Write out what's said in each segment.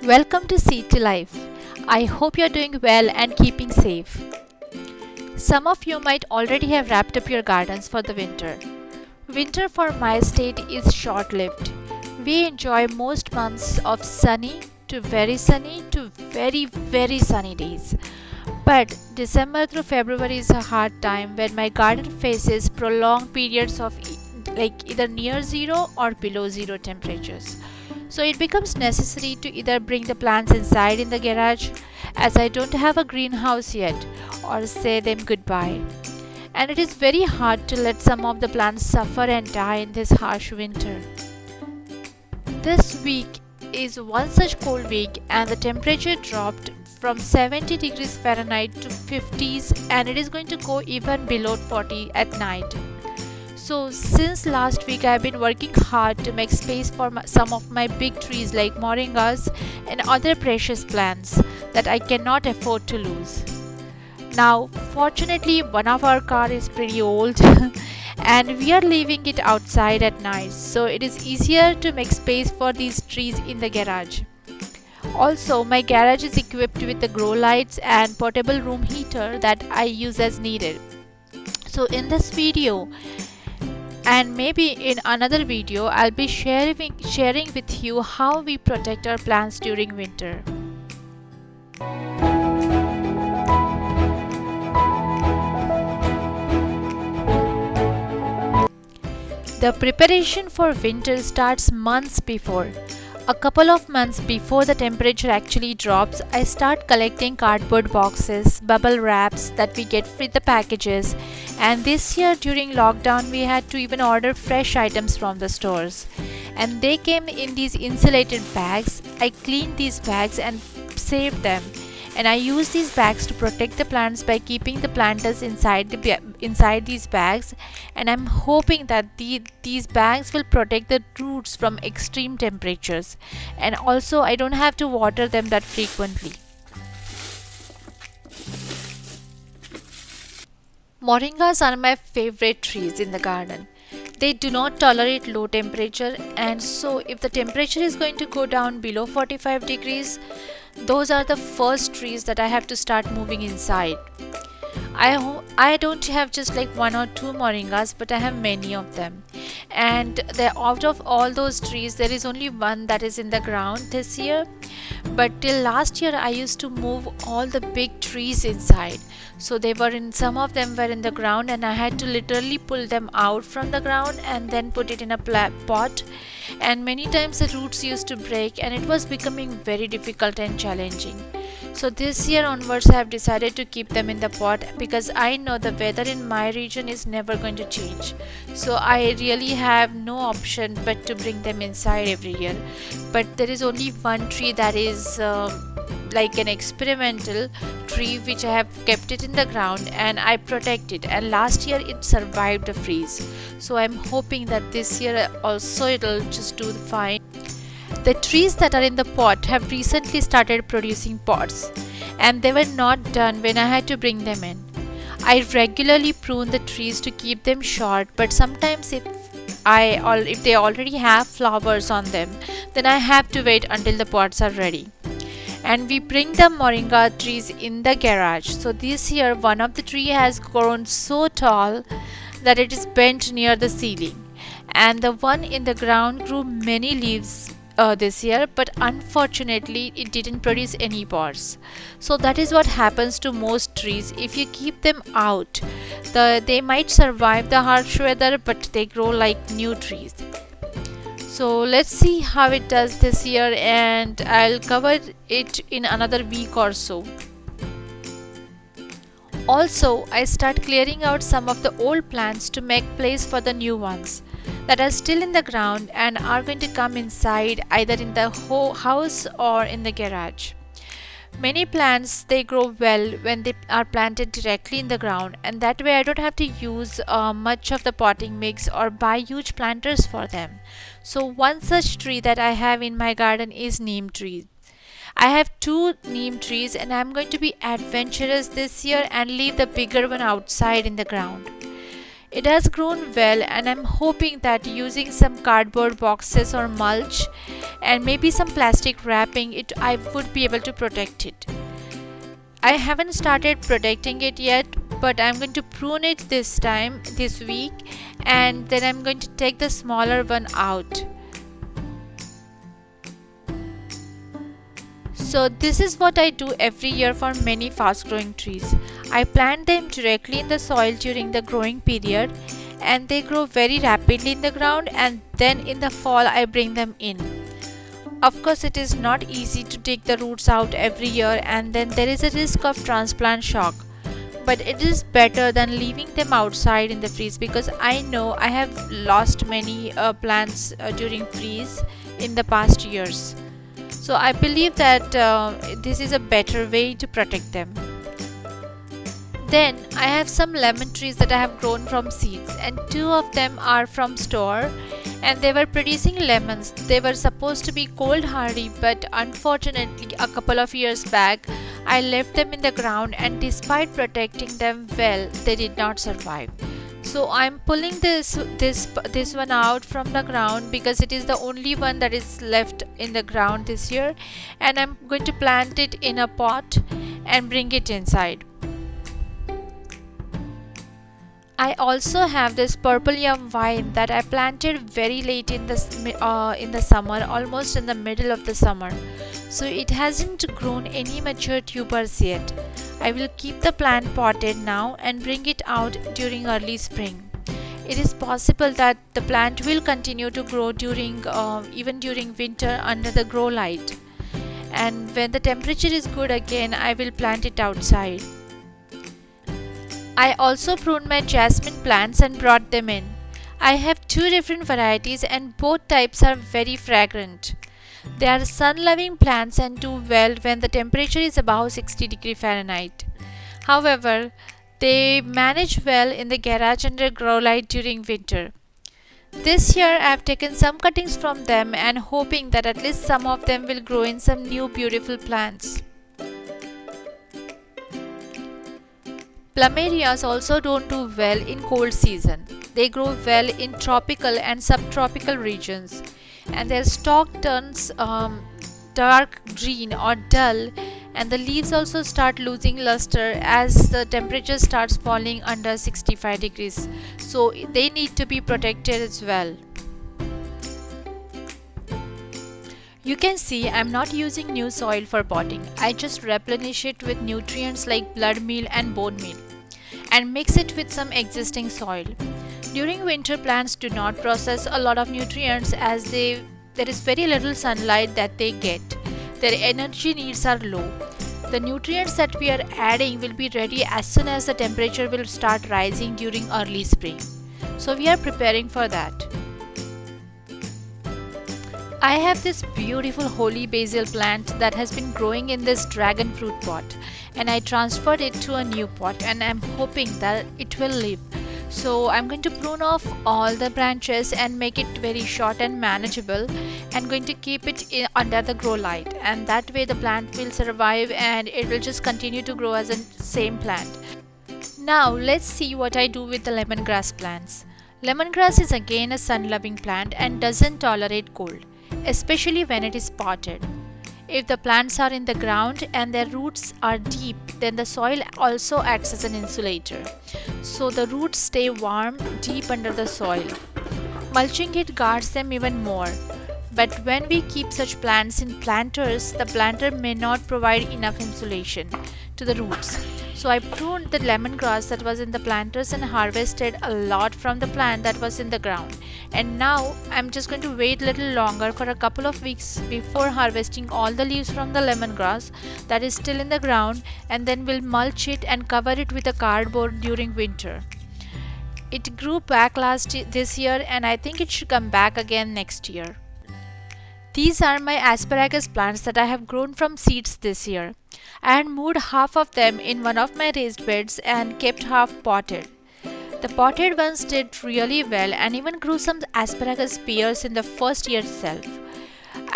Welcome to City Life. I hope you're doing well and keeping safe. Some of you might already have wrapped up your gardens for the winter. Winter for my state is short lived. We enjoy most months of sunny to very sunny days. But December through February is a hard time when my garden faces prolonged periods of either near zero or below zero temperatures. So it becomes necessary to either bring the plants inside in the garage, as I don't have a greenhouse yet, or say them goodbye. And it is very hard to let some of the plants suffer and die in this harsh winter. This week is one such cold week, and the temperature dropped from 70 degrees Fahrenheit to 50s, and it is going to go even below 40 at night. So since last week I have been working hard to make space for some of my big trees like moringas and other precious plants that I cannot afford to lose. Now fortunately one of our car is pretty old and we are leaving it outside at night, so it is easier to make space for these trees in the garage. Also, my garage is equipped with the grow lights and portable room heater that I use as needed. So in this video and maybe in another video, I'll be sharing with you how we protect our plants during winter. The preparation for winter starts months before. A couple of months before the temperature actually drops, I start collecting cardboard boxes, bubble wraps that we get with the packages, and this year during lockdown we had to even order fresh items from the stores. And they came in these insulated bags. I cleaned these bags and saved them. And I use these bags to protect the plants by keeping the planters inside these bags, and I'm hoping that these bags will protect the roots from extreme temperatures, and also I don't have to water them that frequently. Moringas are my favorite trees in the garden. They do not tolerate low temperature, and so if the temperature is going to go down below 45 degrees, those are the first trees that I have to start moving inside. I don't have just like one or two moringas, but I have many of them. And out of all those trees, there is only one that is in the ground this year. But till last year, I used to move all the big trees inside. So some of them were in the ground, and I had to literally pull them out from the ground and then put it in a pot. And many times the roots used to break, and it was becoming very difficult and challenging. So this year onwards I have decided to keep them in the pot because I know the weather in my region is never going to change. So I really have no option but to bring them inside every year. But there is only one tree that is like an experimental tree which I have kept it in the ground and I protect it, and last year it survived the freeze. So I'm hoping that this year also it'll just do fine. The trees that are in the pot have recently started producing pods, and they were not done when I had to bring them in. I regularly prune the trees to keep them short, but sometimes if they already have flowers on them, then I have to wait until the pods are ready. And we bring the moringa trees in the garage. So this year one of the tree has grown so tall that it is bent near the ceiling, and the one in the ground grew many leaves this year, but unfortunately it didn't produce any pods. So that is what happens to most trees. If you keep them out, they might survive the harsh weather, but they grow like new trees. So let's see how it does this year, and I'll cover it in another week or so. Also, I start clearing out some of the old plants to make place for the new ones that are still in the ground and are going to come inside either in the house or in the garage. Many plants they grow well when they are planted directly in the ground, and that way I don't have to use much of the potting mix or buy huge planters for them. So one such tree that I have in my garden is neem tree. I have two neem trees, and I'm going to be adventurous this year and leave the bigger one outside in the ground. It has grown well, and I'm hoping that using some cardboard boxes or mulch and maybe some plastic wrapping I would be able to protect it. I haven't started protecting it yet, but I'm going to prune it this week, and then I'm going to take the smaller one out. So this is what I do every year for many fast growing trees. I plant them directly in the soil during the growing period, and they grow very rapidly in the ground, and then in the fall I bring them in. Of course, it is not easy to take the roots out every year, and then there is a risk of transplant shock. But it is better than leaving them outside in the freeze, because I know I have lost many plants during freeze in the past years. So I believe that this is a better way to protect them. Then I have some lemon trees that I have grown from seeds, and two of them are from store, and they were producing lemons. They were supposed to be cold hardy, but unfortunately a couple of years back I left them in the ground, and despite protecting them well, they did not survive. So I'm pulling this one out from the ground because it is the only one that is left in the ground this year, and I'm going to plant it in a pot and bring it inside. I also have this purple yam vine that I planted very late in the summer, almost in the middle of the summer. So it hasn't grown any mature tubers yet. I will keep the plant potted now and bring it out during early spring. It is possible that the plant will continue to grow even during winter under the grow light. And when the temperature is good again, I will plant it outside. I also pruned my jasmine plants and brought them in. I have two different varieties, and both types are very fragrant. They are sun-loving plants and do well when the temperature is above 60 degrees Fahrenheit. However, they manage well in the garage under grow light during winter. This year I have taken some cuttings from them and hoping that at least some of them will grow in some new beautiful plants. Plumerias also don't do well in cold season. They grow well in tropical and subtropical regions, and their stalk turns dark green or dull, and the leaves also start losing luster as the temperature starts falling under 65 degrees. So they need to be protected as well. You can see I'm not using new soil for potting. I just replenish it with nutrients like blood meal and bone meal, and mix it with some existing soil. During winter, plants do not process a lot of nutrients as there is very little sunlight that they get. Their energy needs are low. The nutrients that we are adding will be ready as soon as the temperature will start rising during early spring. So we are preparing for that. I have this beautiful holy basil plant that has been growing in this dragon fruit pot, and I transferred it to a new pot, and I'm hoping that it will live. So I'm going to prune off all the branches and make it very short and manageable, and going to keep it under the grow light, and that way the plant will survive and it will just continue to grow as a same plant. Now let's see what I do with the lemongrass plants. Lemongrass is again a sun-loving plant and doesn't tolerate cold, especially when it is potted. If the plants are in the ground and their roots are deep, then the soil also acts as an insulator. So the roots stay warm deep under the soil. Mulching it guards them even more. But when we keep such plants in planters, the planter may not provide enough insulation to the roots. So I pruned the lemongrass that was in the planters and harvested a lot from the plant that was in the ground. And now I'm just going to wait a little longer for a couple of weeks before harvesting all the leaves from the lemongrass that is still in the ground, and then we'll mulch it and cover it with a cardboard during winter. It grew back this year, and I think it should come back again next year. These are my asparagus plants that I have grown from seeds this year. I had moved half of them in one of my raised beds and kept half potted. The potted ones did really well and even grew some asparagus pears in the first year itself.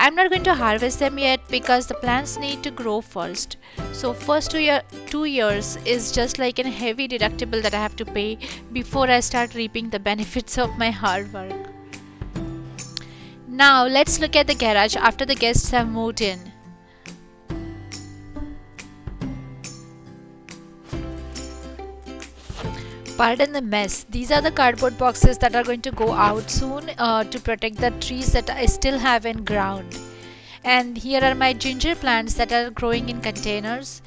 I'm not going to harvest them yet because the plants need to grow first. So first 2 years is just like a heavy deductible that I have to pay before I start reaping the benefits of my hard work. Now let's look at the garage after the guests have moved in. Pardon the mess. These are the cardboard boxes that are going to go out soon to protect the trees that I still have in ground. And here are my ginger plants that are growing in containers,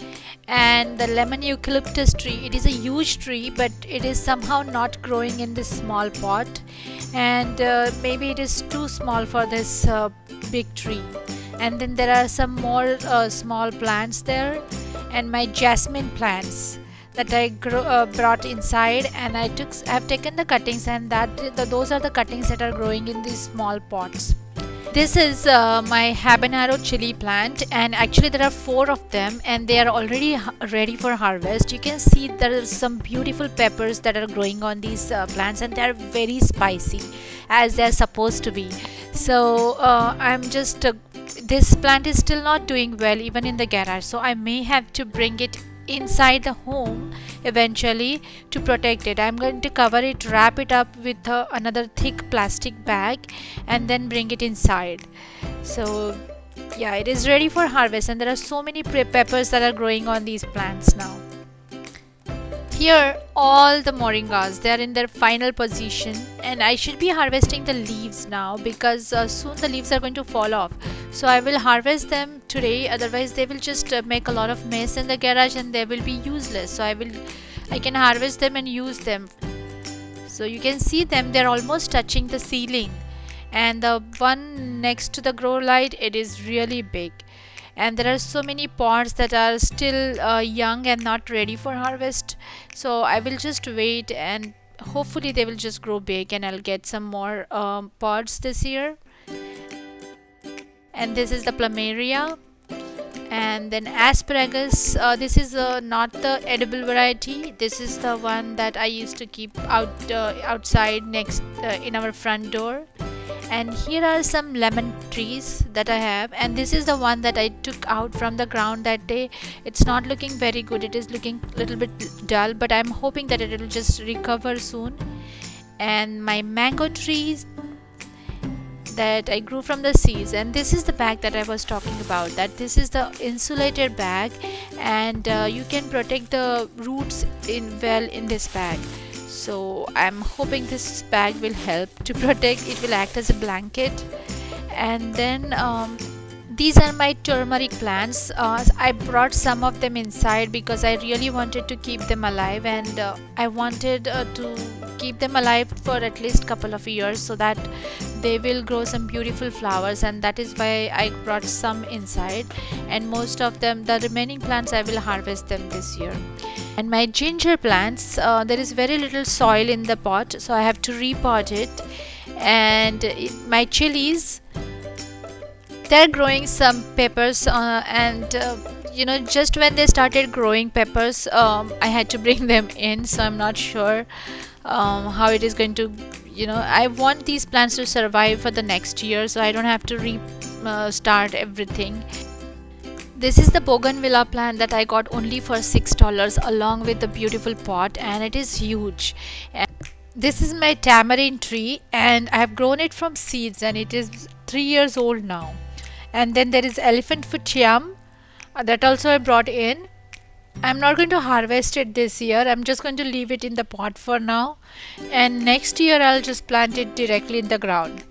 and the lemon eucalyptus tree. It is a huge tree, but it is somehow not growing in this small pot, and maybe it is too small for this big tree. And then there are some more small plants there, and my jasmine plants that I brought inside, and have taken the cuttings, and those are the cuttings that are growing in these small pots. This is my habanero chili plant, and actually there are 4 of them and they are already ready for harvest. You can see there are some beautiful peppers that are growing on these plants, and they are very spicy as they are supposed to be. So this plant is still not doing well even in the garage, so I may have to bring it inside the home eventually to protect it. I'm going to cover it, wrap it up with another thick plastic bag, and then bring it inside. So yeah, it is ready for harvest, and there are so many peppers that are growing on these plants now. Here all the moringas, they are in their final position, and I should be harvesting the leaves now because soon the leaves are going to fall off. So I will harvest them today, otherwise they will just make a lot of mess in the garage and they will be useless. So I can harvest them and use them. So you can see them, they're almost touching the ceiling, and the one next to the grow light, it is really big. And there are so many pots that are still young and not ready for harvest, so I will just wait, and hopefully they will just grow big and I'll get some more pots this year. And this is the plumeria, and then asparagus. This is not the edible variety. This is the one that I used to keep outside next in our front door. And here are some lemon trees that I have, and this is the one that I took out from the ground that day. It's not looking very good, it is looking a little bit dull, but I'm hoping that it will just recover soon. And my mango trees that I grew from the seeds, and this is the bag that I was talking about, that this is the insulated bag, and you can protect the roots in this bag. So I'm hoping this bag will help to protect. It will act as a blanket. And then these are my turmeric plants. I brought some of them inside because I really wanted to keep them alive, and I wanted to keep them alive for at least couple of years so that they will grow some beautiful flowers, and that is why I brought some inside. And most of them, the remaining plants, I will harvest them this year. And my ginger plants, there is very little soil in the pot, so I have to repot it. And my chilies, they're growing some peppers, and just when they started growing peppers, I had to bring them in, so I'm not sure how it is going to, I want these plants to survive for the next year, so I don't have to restart everything. This is the bougainvillea plant that I got only for $6 along with the beautiful pot, and it is huge. And this is my tamarind tree, and I have grown it from seeds, and it is 3 years old now. And then there is elephant foot yam that also I brought in. I'm not going to harvest it this year. I'm just going to leave it in the pot for now, and next year I'll just plant it directly in the ground.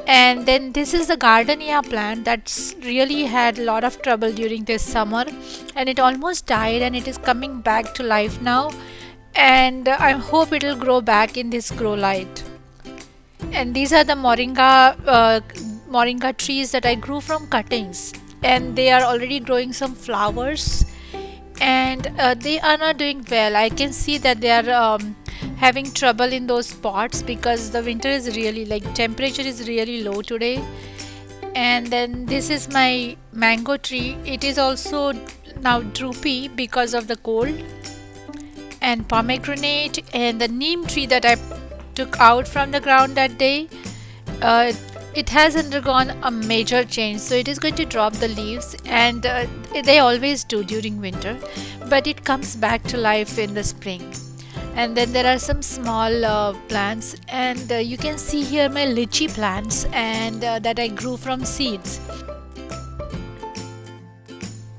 And then this is the gardenia plant that's really had a lot of trouble during this summer, and it almost died, and it is coming back to life now, and I hope it will grow back in this grow light. And these are the moringa trees that I grew from cuttings, and they are already growing some flowers, and they are not doing well. I can see that they are having trouble in those pots because the winter is really, temperature is really low today. And then this is my mango tree. It is also now droopy because of the cold. And pomegranate, and the neem tree that I took out from the ground that day, It has undergone a major change, so it is going to drop the leaves, and they always do during winter, but it comes back to life in the spring. And then there are some small plants, and you can see here my lychee plants, and that I grew from seeds.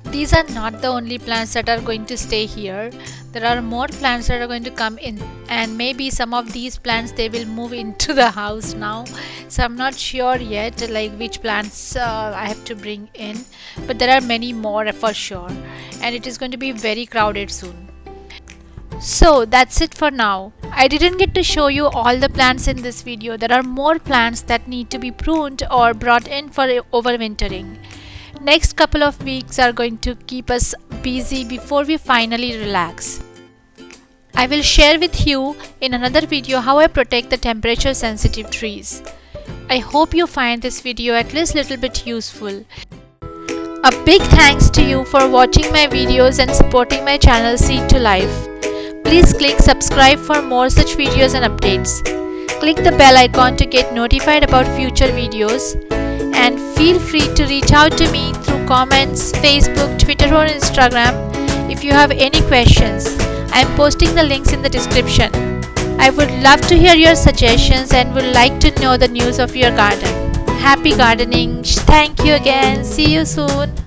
These are not the only plants that are going to stay here. There are more plants that are going to come in, and maybe some of these plants they will move into the house now. So I'm not sure yet like which plants I have to bring in, but there are many more for sure, and it is going to be very crowded soon. So that's it for now. I didn't get to show you all the plants in this video. There are more plants that need to be pruned or brought in for overwintering. Next couple of weeks are going to keep us busy before we finally relax. I will share with you in another video how I protect the temperature sensitive trees. I hope you find this video at least little bit useful. A big thanks to you for watching my videos and supporting my channel Seed to Life. Please click subscribe for more such videos and updates. Click the bell icon to get notified about future videos, and feel free to reach out to me through comments, Facebook, Twitter or Instagram if you have any questions. I am posting the links in the description. I would love to hear your suggestions and would like to know the news of your garden. Happy gardening! Thank you again. See you soon.